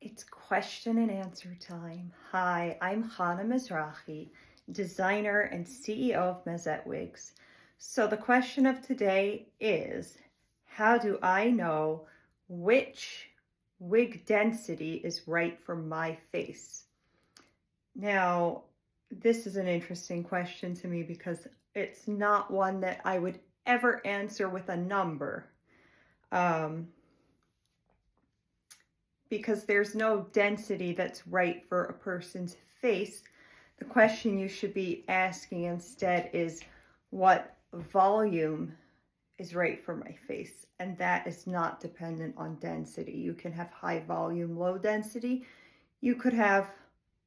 It's question and answer time. Hi, I'm Chana Mizrahi, designer and CEO of Mazette Wigs. So the question of today is, how do I know which wig density is right for my face? Now, this is an interesting question to me because it's not one that I would ever answer with a number. Because there's no density that's right for a person's face. The question you should be asking instead is, what volume is right for my face? And that is not dependent on density. You can have high volume, low density. You could have,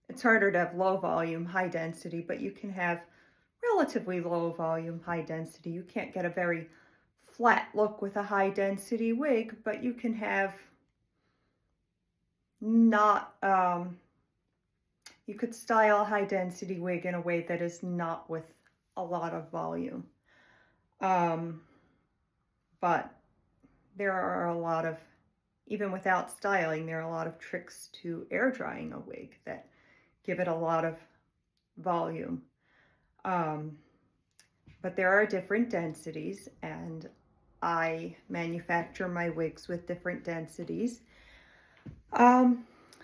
it's harder to have low volume, high density, but you can have relatively low volume, high density. You can't get a very flat look with a high density wig, but you can have not you could style a high density wig in a way that is not with a lot of volume, but there are a lot of, even without styling, there are a lot of tricks to air drying a wig that give it a lot of volume, but there are different densities, and I manufacture my wigs with different densities.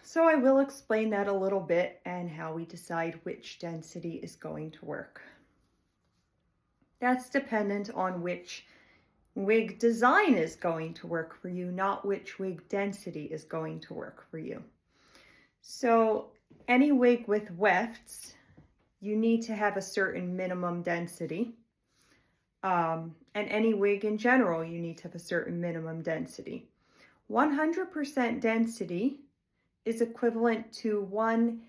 So I will explain that a little bit and how we decide which density is going to work. That's dependent on which wig design is going to work for you, not which wig density is going to work for you. So any wig with wefts, you need to have a certain minimum density. And any wig in general, you need to have a certain minimum density. 100% density is equivalent to one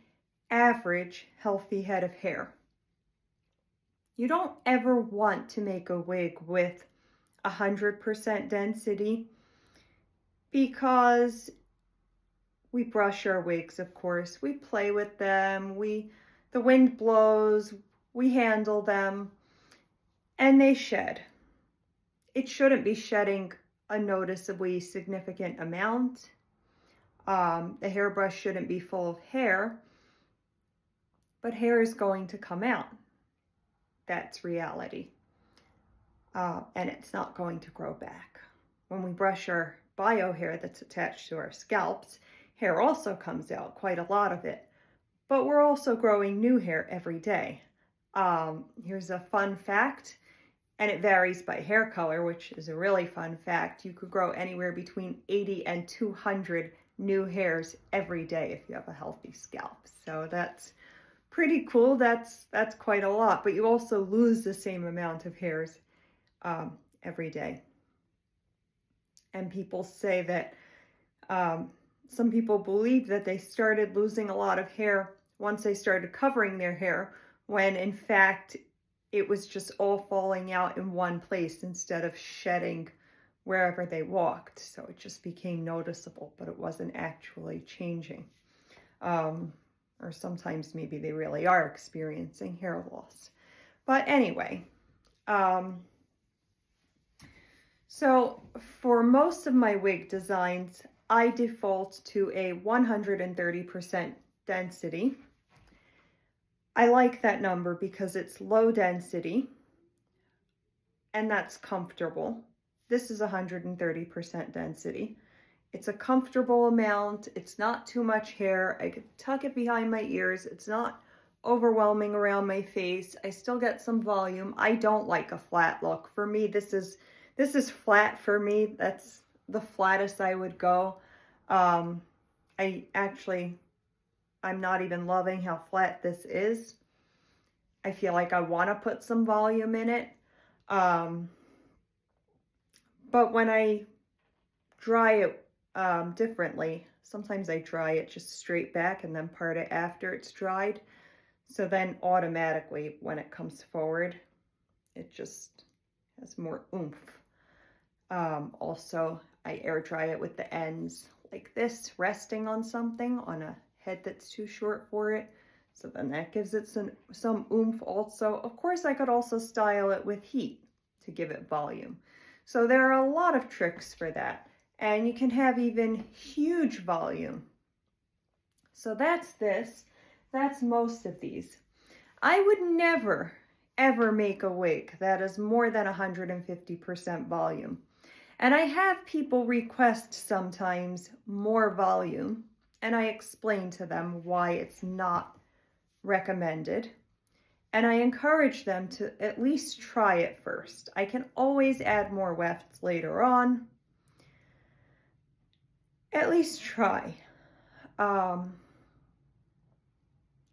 average healthy head of hair. You don't ever want to make a wig with 100% density because we brush our wigs, of course. We play with them, the wind blows, we handle them, and they shed. It shouldn't be shedding a noticeably significant amount. The hairbrush shouldn't be full of hair, but hair is going to come out. That's reality. And it's not going to grow back. When we brush our bio hair that's attached to our scalps, hair also comes out, quite a lot of it. But we're also growing new hair every day. Here's a fun fact. And it varies by hair color, which is a really fun fact. You could grow anywhere between 80 and 200 new hairs every day if you have a healthy scalp. So that's pretty cool. That's quite a lot. But you also lose the same amount of hairs every day. And people say that some people believe that they started losing a lot of hair once they started covering their hair, when in fact it was just all falling out in one place instead of shedding wherever they walked. So it just became noticeable, but it wasn't actually changing. Or sometimes maybe they really are experiencing hair loss. But anyway, so for most of my wig designs, I default to a 130% density. I like that number because it's low density and that's comfortable. This is 130% density. It's a comfortable amount. It's not too much hair. I could tuck it behind my ears. It's not overwhelming around my face. I still get some volume. I don't like a flat look. For me, this is flat for me. That's the flattest I would go. I'm not even loving how flat this is. I feel like I want to put some volume in it. But when I dry it differently, sometimes I dry it just straight back and then part it after it's dried. So then automatically when it comes forward, it just has more oomph. Also, I air dry it with the ends like this, resting on something, on a head that's too short for it. So then that gives it some oomph also. Of course, I could also style it with heat to give it volume. So there are a lot of tricks for that. And you can have even huge volume So that's this. That's most of these. I would never, ever make a wig that is more than 150% volume. And I have people request sometimes more volume, and I explain to them why it's not recommended. And I encourage them to at least try it first. I can always add more wefts later on. At least try.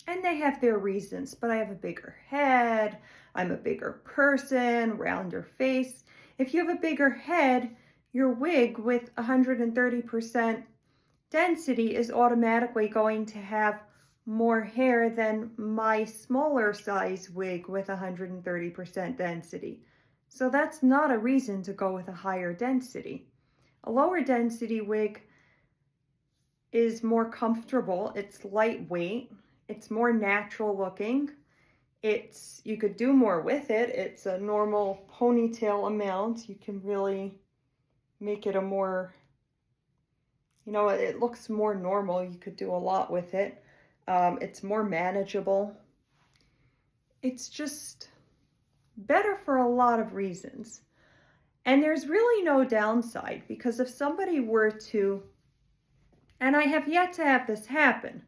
And they have their reasons, but I have a bigger head, I'm a bigger person, rounder face. If you have a bigger head, your wig with 130% density is automatically going to have more hair than my smaller size wig with 130% density. So that's not a reason to go with a higher density. A lower density wig is more comfortable, it's lightweight, it's more natural looking. You could do more with it. It's a normal ponytail amount. You can really make it a more, it looks more normal. You could do a lot with it. It's more manageable. It's just better for a lot of reasons. And there's really no downside, because if somebody were to, and I have yet to have this happen,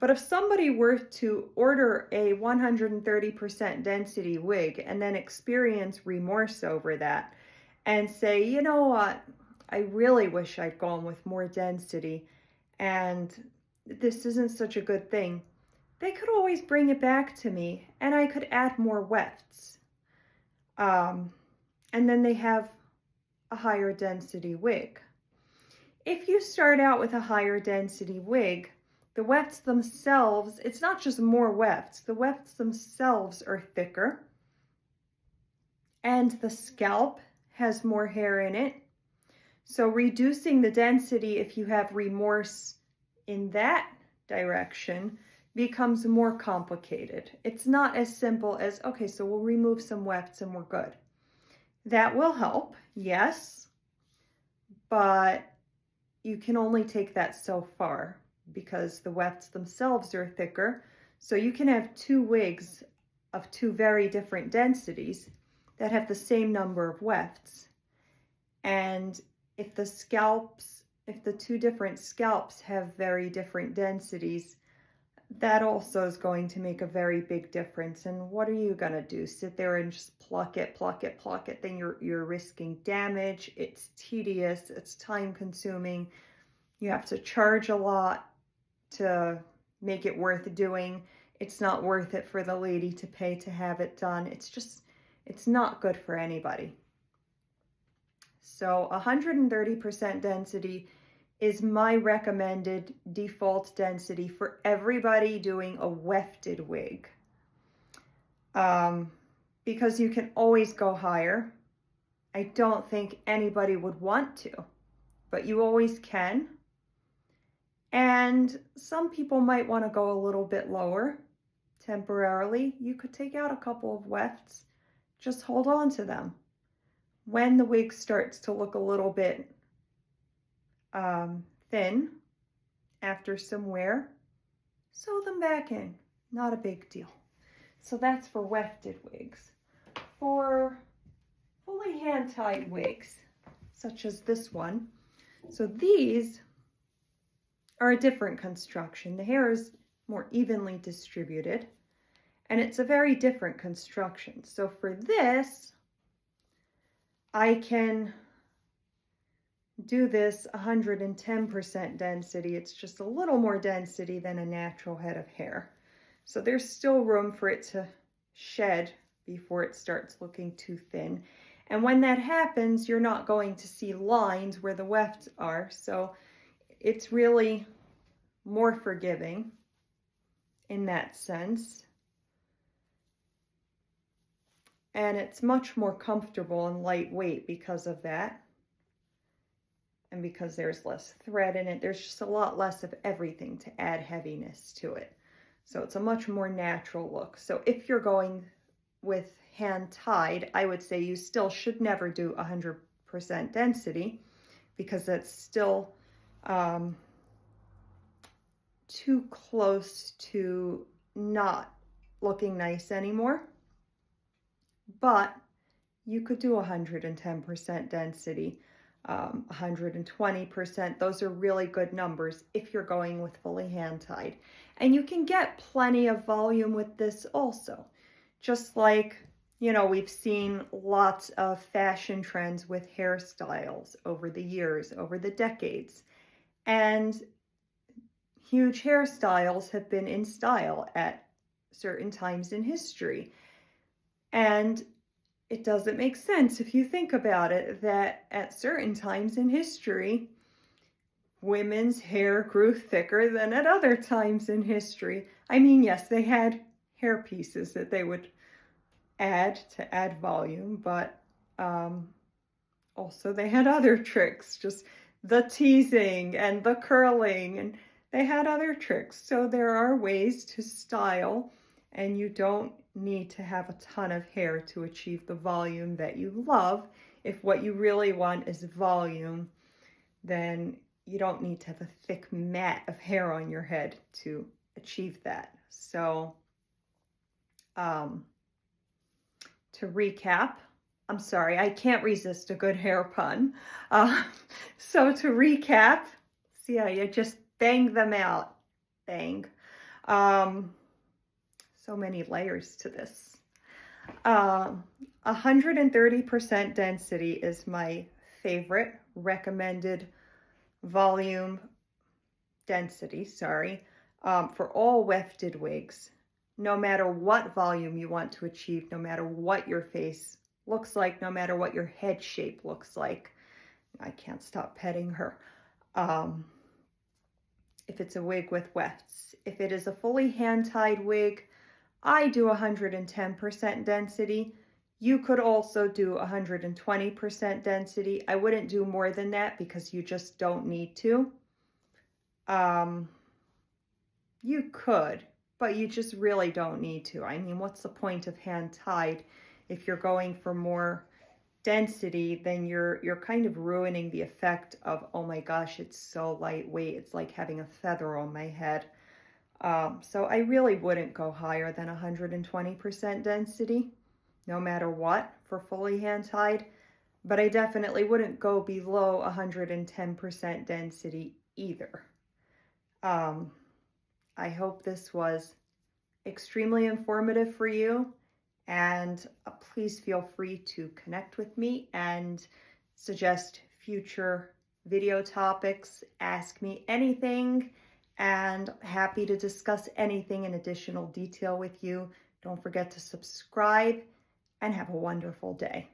but if somebody were to order a 130% density wig and then experience remorse over that and say, you know what, I really wish I'd gone with more density and this isn't such a good thing, they could always bring it back to me and I could add more wefts. And then they have a higher density wig. If you start out with a higher density wig, the wefts themselves, it's not just more wefts, the wefts themselves are thicker, and the scalp has more hair in it. So reducing the density, if you have remorse in that direction, becomes more complicated. It's not as simple as, okay, so we'll remove some wefts and we're good. That will help, yes, but you can only take that so far, because the wefts themselves are thicker. So you can have two wigs of two very different densities that have the same number of wefts. And if the two different scalps have very different densities, that also is going to make a very big difference. And what are you gonna do? Sit there and just pluck it? Then you're risking damage. It's tedious, it's time consuming. You have to charge a lot to make it worth doing. It's not worth it for the lady to pay to have it done. It's not good for anybody. So 130% density is my recommended default density for everybody doing a wefted wig. Because you can always go higher. I don't think anybody would want to, but you always can. And some people might want to go a little bit lower temporarily. You could take out a couple of wefts, just hold on to them. When the wig starts to look a little bit thin after some wear, sew them back in, not a big deal. So that's for wefted wigs. For fully hand-tied wigs, such as this one, so these are a different construction. The hair is more evenly distributed, and it's a very different construction. So for this, I can do this 110% density. It's just a little more density than a natural head of hair. So there's still room for it to shed before it starts looking too thin. And when that happens, you're not going to see lines where the wefts are. So it's really more forgiving in that sense. And it's much more comfortable and lightweight because of that. And because there's less thread in it, there's just a lot less of everything to add heaviness to it. So it's a much more natural look. So if you're going with hand tied, I would say you still should never do 100% density, because that's still too close to not looking nice anymore, but you could do 110% density, 120%. Those are really good numbers if you're going with fully hand-tied. And you can get plenty of volume with this also. Just like, we've seen lots of fashion trends with hairstyles over the years, over the decades. And huge hairstyles have been in style at certain times in history. And it doesn't make sense if you think about it that at certain times in history, women's hair grew thicker than at other times in history. I mean, yes, they had hair pieces that they would add to add volume, but also they had other tricks, just the teasing and the curling, and they had other tricks. So there are ways to style, and you don't need to have a ton of hair to achieve the volume that you love. If what you really want is volume, then you don't need to have a thick mat of hair on your head to achieve that. So to recap, I'm sorry, I can't resist a good hair pun. So to recap, see how you just bang them out. Bang. So many layers to this. 130% density is my favorite recommended volume density, for all wefted wigs. No matter what volume you want to achieve, no matter what your face looks like, no matter what your head shape looks like. I can't stop petting her. If it's a wig with wefts. If it is a fully hand-tied wig, I do 110% density. You could also do 120% density. I wouldn't do more than that because you just don't need to. You could, but you just really don't need to. I mean, what's the point of hand-tied? If you're going for more density, then you're kind of ruining the effect of, oh my gosh, it's so lightweight. It's like having a feather on my head. So I really wouldn't go higher than 120% density, no matter what, for fully hand-tied. But I definitely wouldn't go below 110% density either. I hope this was extremely informative for you. And please feel free to connect with me and suggest future video topics. Ask me anything, and happy to discuss anything in additional detail with you. Don't forget to subscribe, and have a wonderful day.